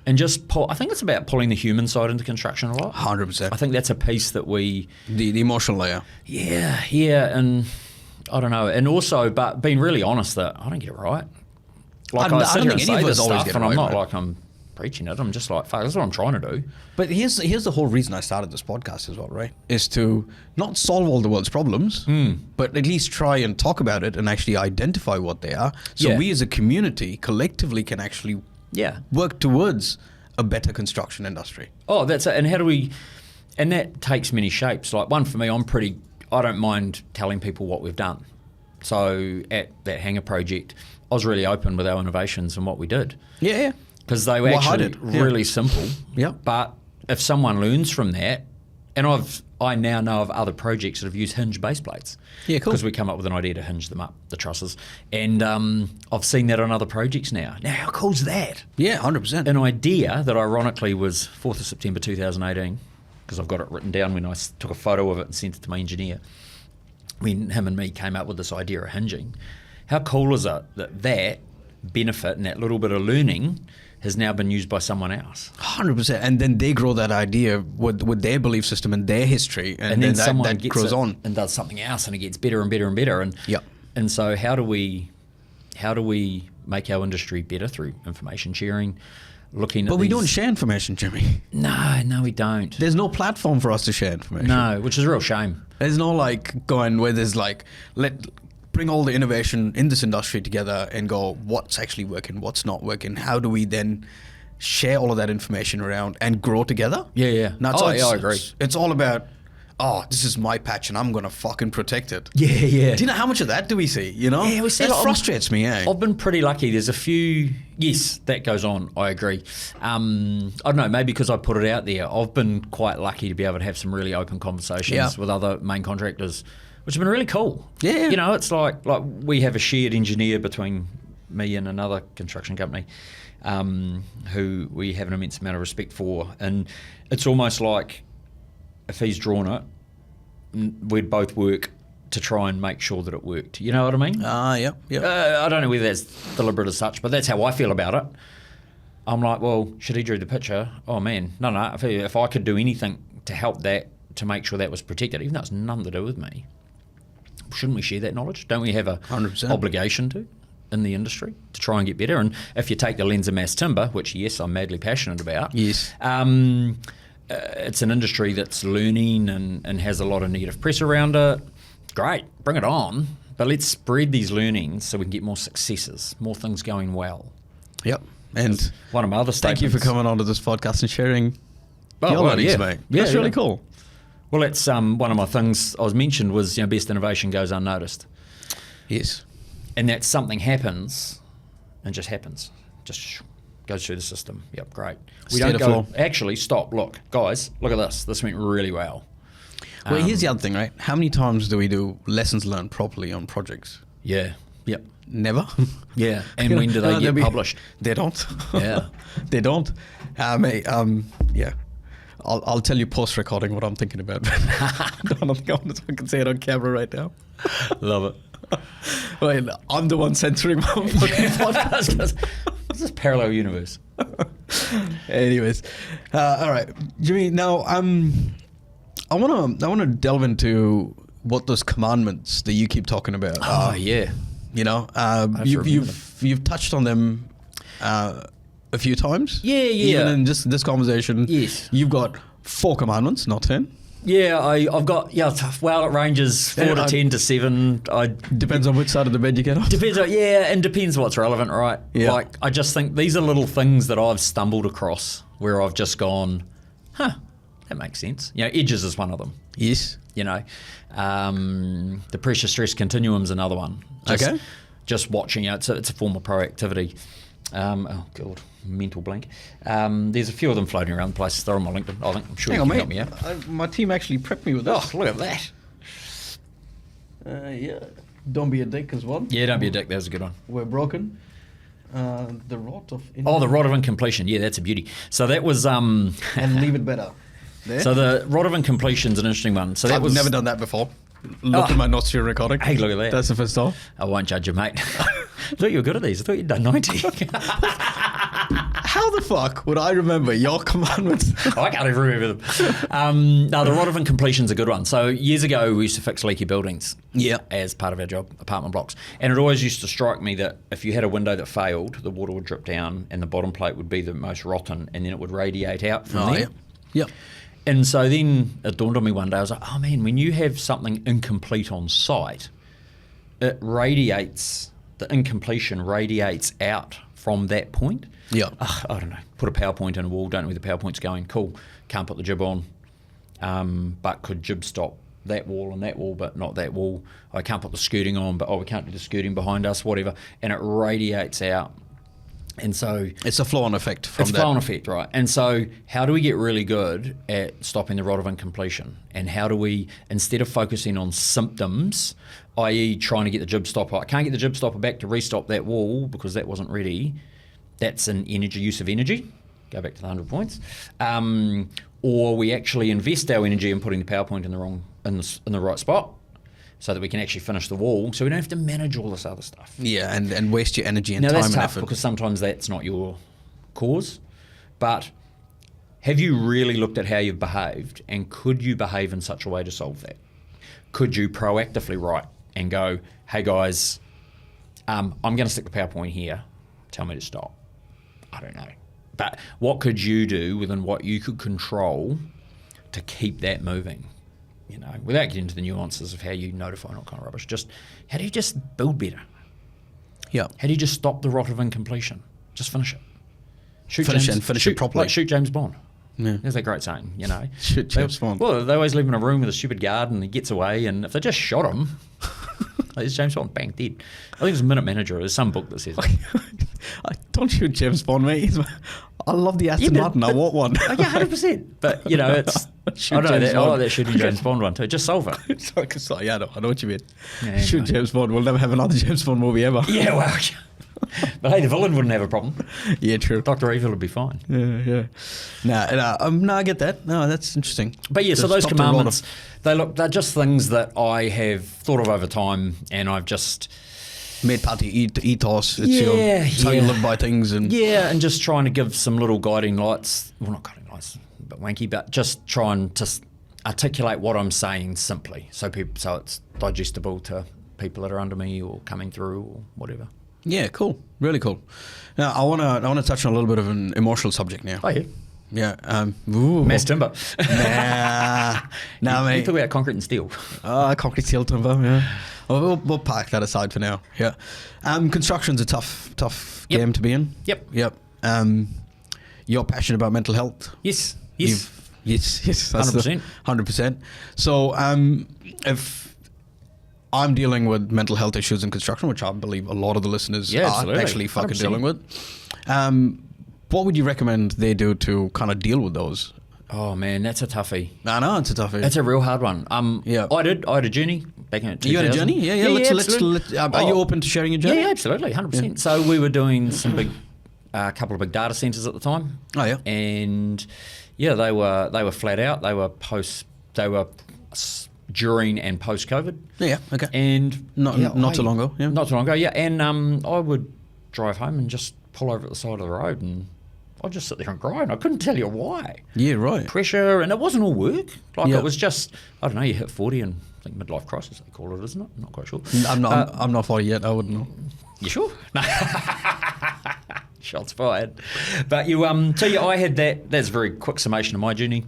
and just pull. I think it's about pulling the human side into construction a lot. 100%. I think that's a piece that the emotional layer. Yeah, and I don't know, and also, but being really honest that I don't get it right. Like I sit here and say this stuff, and I'm not like I'm preaching it. I'm just like, fuck, that's what I'm trying to do. But here's the whole reason I started this podcast as well, right? Is to not solve all the world's problems, but at least try and talk about it and actually identify what they are. So we as a community collectively can actually work towards a better construction industry. Oh, that's it. And how do we, and that takes many shapes. Like one for me, I don't mind telling people what we've done. So at that hangar project, I was really open with our innovations and what we did. Yeah. Because they were actually really simple. Yeah. But if someone learns from that, and I now know of other projects that have used hinge base plates. Yeah, cool. Because we come up with an idea to hinge them up, the trusses. And I've seen that on other projects now. Now, how cool is that? Yeah, 100%. An idea that ironically was 4th of September 2018, because I've got it written down when I took a photo of it and sent it to my engineer. When him and me came up with this idea of hinging. How cool is it that benefit and that little bit of learning has now been used by someone else. 100%. And then they grow that idea with their belief system and their history. And then someone that grows on. And does something else and it gets better and better and better. And so how do we make our industry better through information sharing? But we don't share information, Jimmy. No, we don't. There's no platform for us to share information. No, which is a real shame. There's no going where there's bring all the innovation in this industry together and go, what's actually working, what's not working? How do we then share all of that information around and grow together? Yeah. No, I agree. It's all about, this is my patch and I'm going to fucking protect it. Yeah. Do you know how much of that do we see, you know? Yeah, we see that frustrates me, eh? I've been pretty lucky. There's a few, yes, that goes on. I agree. I don't know, maybe because I put it out there. I've been quite lucky to be able to have some really open conversations with other main contractors, which have been really cool. Yeah. You know, it's like we have a shared engineer between me and another construction company who we have an immense amount of respect for. And it's almost like if he's drawn it, we'd both work to try and make sure that it worked. You know what I mean? Yep. I don't know whether that's deliberate as such, but that's how I feel about it. I'm like, well, should he drew the picture? Oh, man. No. If I could do anything to help that, to make sure that was protected, even though it's nothing to do with me, shouldn't we share that knowledge? Don't we have a 100%. obligation to in the industry to try and get better? And if you take the lens of mass timber, which, yes, I'm madly passionate about, yes, it's an industry that's learning and has a lot of negative press around it. Great, bring it on. But let's spread these learnings so we can get more successes, more things going well. Yep. And one of my other statements. Thank you for coming onto this podcast and sharing your learnings, mate. That's really cool. Well, that's one of my things I was mentioned was, best innovation goes unnoticed. Yes. And that something happens and just happens. Just goes through the system. Yep, great. We don't go, actually, stop, look, guys, look at this. This went really well. Well, here's the other thing, right? How many times do we do lessons learned properly on projects? Yeah. Yep. Never. Yeah. And when do they get published? They don't. Yeah. They don't. Yeah. I'll tell you post-recording what I'm thinking about. I don't think I can say it on camera right now. Love it. Wait, I'm the one censoring my fucking podcast. This is parallel universe. Anyways, all right, Jimmy. Now, I wanna delve into what those commandments that you keep talking about. Oh yeah. You know, you've touched on them a few times. Yeah. Even in just this conversation. Yes. You've got 4 commandments, not 10. Yeah, I've got well, it ranges 4 to 10 to 7. Depends on which side of the bed you get on. And depends what's relevant, right? Yeah. Like I just think these are little things that I've stumbled across where I've just gone, that makes sense. You know, edges is one of them. Yes. You know, the pressure stress continuum's another one. Just watching it, it's a form of proactivity. Oh god, mental blank. There's a few of them floating around the place. They're on my LinkedIn. I'm sure you can help me out. My team actually prepped me with this. Oh, look at that. Yeah. Don't be a dick as well. Yeah, don't be a dick. That was a good one. We're broken. The rot of... the rot of incompletion. Yeah, that's a beauty. So that was... and leave it better. There. So the rot of incompletion is an interesting one. So I've never done that before. Look at my notes you're recording. Hey, look at that. That's the first time. I won't judge you, mate. I thought you were good at these. I thought you'd done 90. How the fuck would I remember your commandments? I can't even remember them. No, the rot of incompletion's a good one. So years ago, we used to fix leaky buildings. Yeah. As part of our job, apartment blocks. And it always used to strike me that if you had a window that failed, the water would drip down and the bottom plate would be the most rotten, and then it would radiate out from there. Yeah. And so then it dawned on me one day, I was like, oh man, when you have something incomplete on site, it radiates, the incompletion radiates out from that point. Yeah. I don't know, put a power point in a wall, don't know where the power point's going, cool, can't put the jib on, but could jib stop that wall and that wall, but not that wall. I can't put the skirting on, but we can't do the skirting behind us, whatever. And it radiates out. And so it's a flow-on effect from that. It's a flow-on effect, right? And so how do we get really good at stopping the rot of incompletion? And how do we, instead of focusing on symptoms, i.e. trying to get the jib stopper, I can't get the jib stopper back to restop that wall because that wasn't ready. That's an use of energy. Go back to the 100 points. Or we actually invest our energy in putting the power point in the right spot, so that we can actually finish the wall, so we don't have to manage all this other stuff. Yeah, and waste your energy and now, time that's and tough effort. Because sometimes that's not your cause. But have you really looked at how you've behaved, and could you behave in such a way to solve that? Could you proactively write and go, hey guys, I'm going to stick the PowerPoint here, tell me to stop? I don't know. But what could you do within what you could control to keep that moving? You know, without getting into the nuances of how you notify and all kind of rubbish, just how do you just build better? Yeah. How do you just stop the rot of incompletion? Just finish it. Finish it properly. Like shoot James Bond. Yeah. There's that great saying, you know. Shoot James Bond. Well, they always leave him in a room with a stupid guard and he gets away, and if they just shot him, there's James Bond, bang, dead. I think it's Minute Manager. There's some book that says that. Don't shoot James Bond, mate. I love the Aston Martin. I want one. Oh, yeah, 100%. But, you know, it's... I like that shooting James Bond one too. Just solve it. Sorry, yeah, I know what you mean. Yeah, shoot James Bond. We'll never have another James Bond movie ever. Yeah, well... But hey, the villain wouldn't have a problem. Yeah, true. Dr. Evil would be fine. Yeah. No, I get that. No, that's interesting. But yeah, so those commandments, they're just things that I have thought of over time, and I've just... made part of your ethos. It's how you live by things. And and just trying to give some little guiding lights. Well, not guiding lights, a bit wanky, but just trying to articulate what I'm saying simply, so it's digestible to people that are under me or coming through or whatever. Yeah, cool. Really cool. Now, I wanna touch on a little bit of an emotional subject now. Oh, yeah. Yeah. Mass timber. Nah, mate. You talk about concrete and steel. Concrete, steel, timber, yeah. We'll park that aside for now. Yeah. Construction's a tough game to be in. Yep. You're passionate about mental health. Yes. Yes. That's 100%. 100%. So, if I'm dealing with mental health issues in construction, which I believe a lot of the listeners are actually fucking 100%. dealing with, what would you recommend they do to kind of deal with those Oh man, that's a toughie. I know it's a toughie. That's a real hard one. Yeah. I had a journey back in 2000. You had a journey? Yeah. Are you open to sharing your journey? Yeah, absolutely, 100%. So we were doing some big, couple of big data centers at the time. Oh yeah. And yeah, they were flat out. They were during and post COVID. Yeah. Okay. And not too long ago. Yeah. Not too long ago. Yeah, and I would drive home and just pull over at the side of the road and I'd just sit there and grind. I couldn't tell you why. Yeah, right. Pressure, and it wasn't all work. Like Yeah. it was just, I don't know, you hit 40 and I think midlife crisis they call it, isn't it? I'm not quite sure. I'm not 40 yet. I wouldn't know. You sure? No. Shots fired. But I had that. That's a very quick summation of my journey.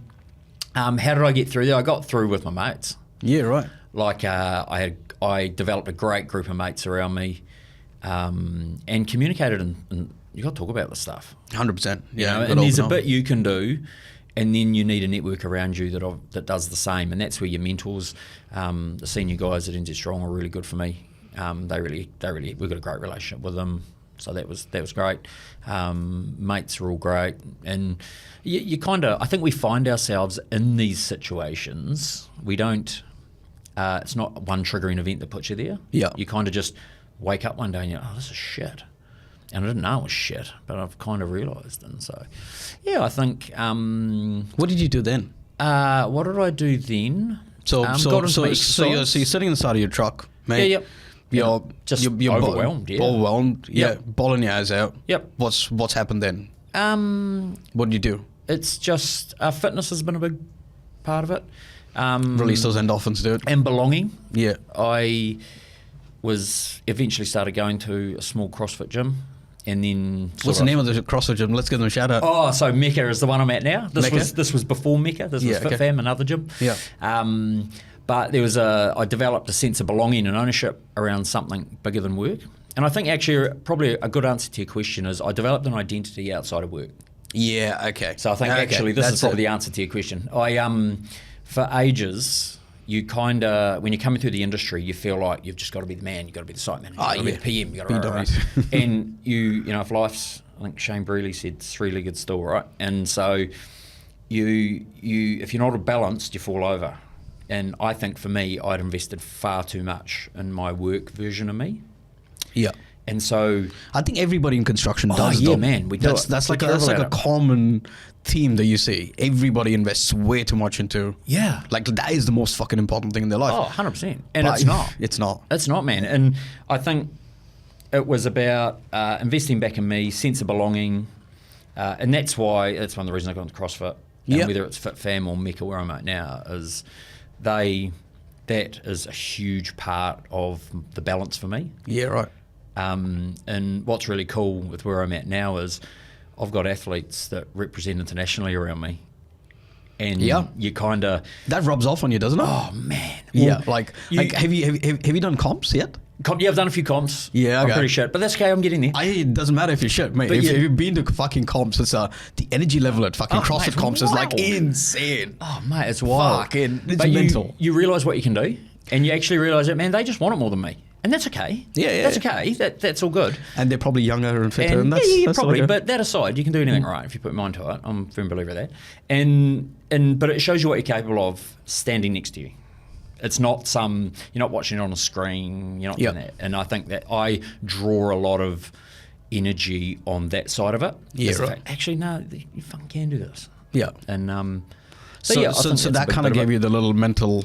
How did I get through there? I got through with my mates. Yeah, right. Like I developed a great group of mates around me, and communicated and you got to talk about this stuff. 100%. Yeah, and there's a bit you can do, and then you need a network around you that does the same, and that's where your mentors, the senior guys at NZ Strong, are really good for me. They really we've got a great relationship with them, so that was great. Mates are all great, and you kind of, I think we find ourselves in these situations. We don't. It's not one triggering event that puts you there. Yeah. You kind of just wake up one day and you're, oh, this is shit. And I didn't know it was shit, but I've kind of realised. And so, yeah, I think... what did you do then? What did I do then? So you're sitting in the side of your truck, mate. Yeah, yep. You're overwhelmed, Overwhelmed, yeah. Yep. Bawling your eyes out. Yep. What's happened then? What did you do? It's just... fitness has been a big part of it. Release those endorphins, dude. And belonging. Yeah. I was eventually started going to a small CrossFit gym. And then what's the name of the CrossFit gym? Let's give them a shout out. Oh, so Mecca is the one I'm at now. This was before Mecca. This was FitFam, another gym. Yeah. But I developed a sense of belonging and ownership around something bigger than work. And I think actually probably a good answer to your question is I developed an identity outside of work. Yeah. Okay. So I think actually this is probably the answer to your question. For ages, you kind of, when you're coming through the industry, you feel like you've just got to be the man, you've got to be the site manager, you've got to be the PM, you've got to be and if life's, I think Shane Brealey said, three-legged stool, right? And so you if you're not balanced, you fall over. And I think for me, I'd invested far too much in my work version of me. Yeah. And so I think everybody in construction does. Yeah, man, we do. That's like a common theme that you see. Everybody invests way too much into. Yeah, like that is the most fucking important thing in their life. Oh, 100%. And it's not. It's not. It's not, man. And I think it was about investing back in me, sense of belonging, and that's one of the reasons I got into CrossFit. And whether it's FitFam or Mecca, where I'm at now, is that is a huge part of the balance for me. Yeah, right. And what's really cool with where I'm at now is I've got athletes that represent internationally around me. And you kind of... That rubs off on you, doesn't it? Oh, man. Yeah, well, have you done comps yet? Yeah, I've done a few comps. Yeah, okay. I'm pretty shit, but that's okay, I'm getting there. It doesn't matter if you're shit, mate. If you've been to fucking comps, it's the energy level at fucking CrossFit comps is like insane. Oh, mate, it's wild. It's mental. You realise what you can do, and you actually realise that, man, they just want it more than me. And that's okay. Yeah. That's okay. That's all good. And they're probably younger and fitter. And that's probably. Okay. But that aside, you can do anything right if you put your mind to it. I'm a firm believer of that. But it shows you what you're capable of standing next to you. It's not you're not watching it on a screen. You're not doing that. And I think that I draw a lot of energy on that side of it. Yeah, right. Actually, no, you fucking can do this. Yeah. And so that kind of gave you the little mental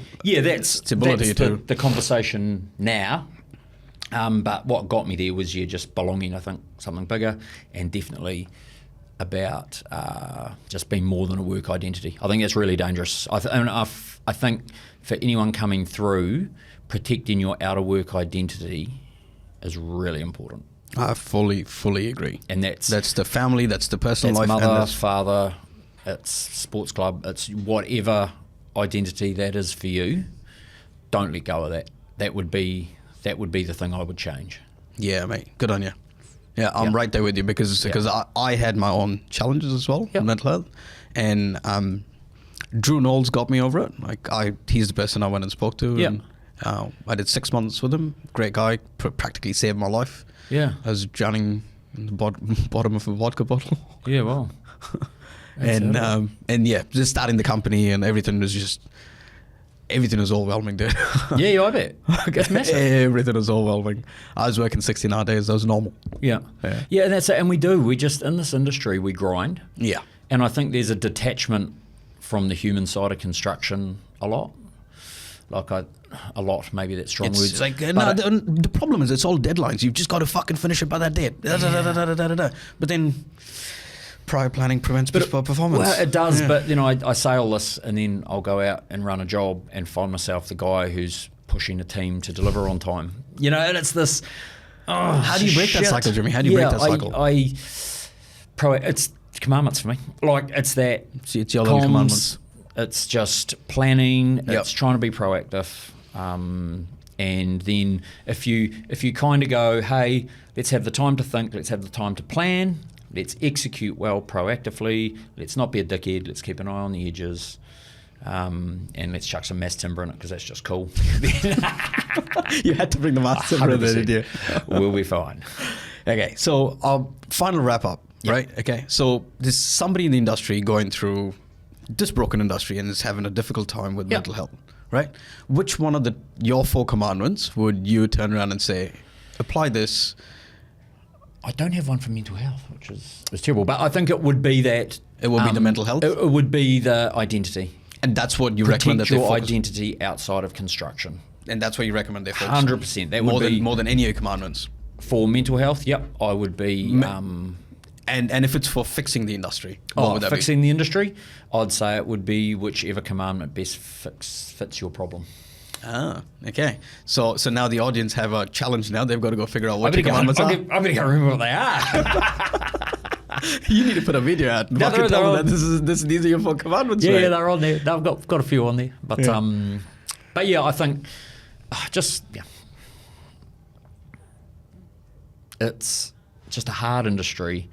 stability too. The conversation now. But what got me there was just belonging, I think, something bigger, and definitely about just being more than a work identity. I think that's really dangerous. I think for anyone coming through, protecting your outer work identity is really important. I fully agree. And that's the family, that's the personal life. Mother, father, it's sports club, it's whatever identity that is for you. Don't let go of that. That would be the thing I would change. Yeah, mate. Good on you. Yeah, I'm right there with you because I had my own challenges as well, mental health, and Drew Knowles got me over it. He's the person I went and spoke to. Yeah. And, I did 6 months with him. Great guy, practically saved my life. Yeah. I was drowning in the bottom of a vodka bottle. Yeah, well. And yeah, just starting the company and everything was overwhelming, dude. Yeah, I bet. It's massive. Everything was overwhelming. I was working 16-hour days. That was normal. Yeah. And that's it. And we just, in this industry, we grind. Yeah. And I think there's a detachment from the human side of construction a lot. A lot, maybe that's strong words. It's like, the problem is it's all deadlines. You've just got to fucking finish it by that date. But then prior planning prevents poor performance. Well, it does, but I say all this and then I'll go out and run a job and find myself the guy who's pushing a team to deliver on time. And it's this... how do you break that cycle, Jimmy? How do you break that cycle? It's commandments for me. It's that... See, it's your little commandments. It's just planning. It's trying to be proactive. And then if you kind of go, hey, let's have the time to think, let's have the time to plan, let's execute well proactively, let's not be a dickhead, let's keep an eye on the edges, and let's chuck some mass timber in it because that's just cool. You had to bring the mass timber in there, did you? We'll be fine. Okay, so our final wrap up, right? Okay, so there's somebody in the industry going through this broken industry and is having a difficult time with mental health, right? Which one of your 4 commandments would you turn around and say, apply this? I don't have one for mental health, which is terrible, but I think it would be that... It would be the mental health? It would be the identity. And that's what you recommend that they focus on? Protect your identity outside of construction. And that's what you recommend they focus on? 100%. That would be... More than any of your commandments? For mental health, I would be... And if it's for fixing the industry, what would that fixing the industry, I'd say it would be whichever commandment best fits your problem. Ah, okay. So now the audience have a challenge now. They've got to go figure out what your commandments are. I'm going to go remember what they are. You need to put a video out. No, they're that these are your 4 commandments. Yeah, right? Yeah, they're on there. I've got a few on there. But yeah, I think it's just a hard industry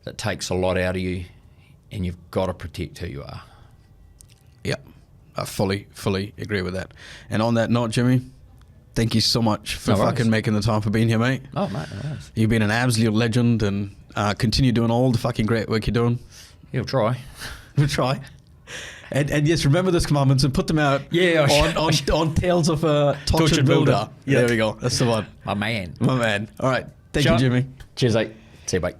that takes a lot out of you, and you've got to protect who you are. Yeah, I fully agree with that. And on that note, Jimmy, thank you so much for making the time for being here, mate. Oh, mate, no worries. You've been an absolute legend, and continue doing all the fucking great work you're doing. You'll try. We'll try. And yes, remember those commandments and put them out on Tales of a Tortured Builder. Yeah. There we go. That's the one. My man. All right. Thank you, Jimmy. Cheers, mate. See you, mate.